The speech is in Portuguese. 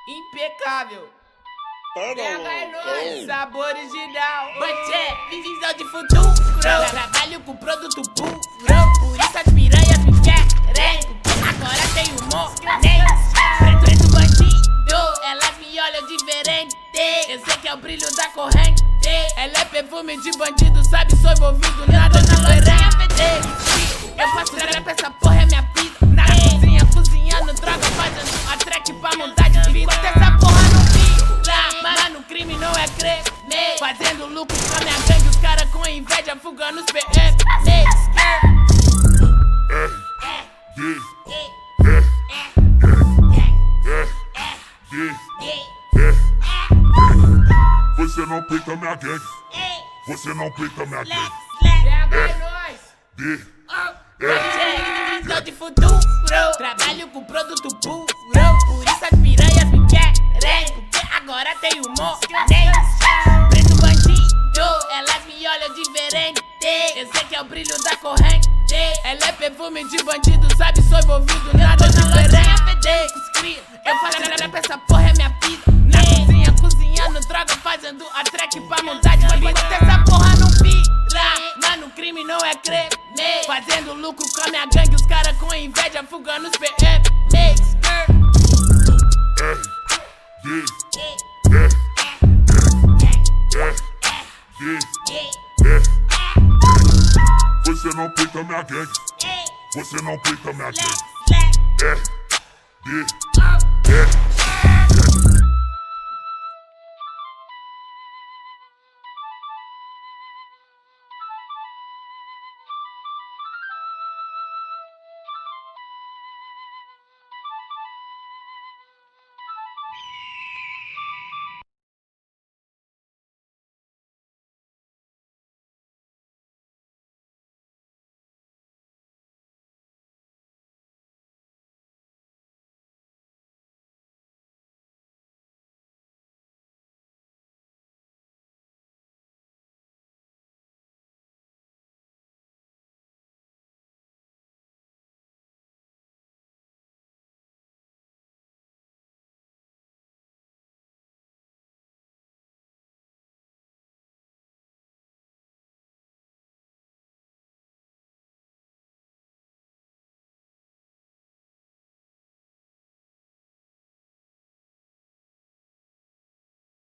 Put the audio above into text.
Impecável. Pega é nóis, sabor original. Banché, visão de futuro. Trabalho com produto puro. Por isso as piranhas me querem. Agora tem humor, nem preto bandido. Elas me olham diferente. Eu sei que é o brilho da corrente. Ela é perfume de bandido, sabe? Sou envolvido na dona loirinha fedez. Eu faço trap, essa porra é minha vida. Na cozinha, cozinhando droga, fazendo a track pra mudar de vida. Enquanto essa porra não vira, mano, crime não é creme. Fazendo lucro com a minha gangue, os caras com inveja fugando os PM. Você não peita minha gangue. Você não peita minha gangue. É nóis. Visão de futuro. Trabalho com produto puro. Por isso as piranhas me querem. Porque agora tem humor, nem preto bandido. Elas me olham diferente. Eu sei que é o brilho da corrente. Ela é perfume de bandido, sabe? Sou envolvido na dona loirinha fedez. Eu faço trap, essa porra é minha vida. Na cozinha, cozinhando droga, fazendo a track pra mudar de vida. Enquanto essa porra não vira, mano, crime não é creme. Fazendo lucro com a minha gangue, os caras com inveja fugando os PM. Você não peita minha gangue. Você não peita minha gangue.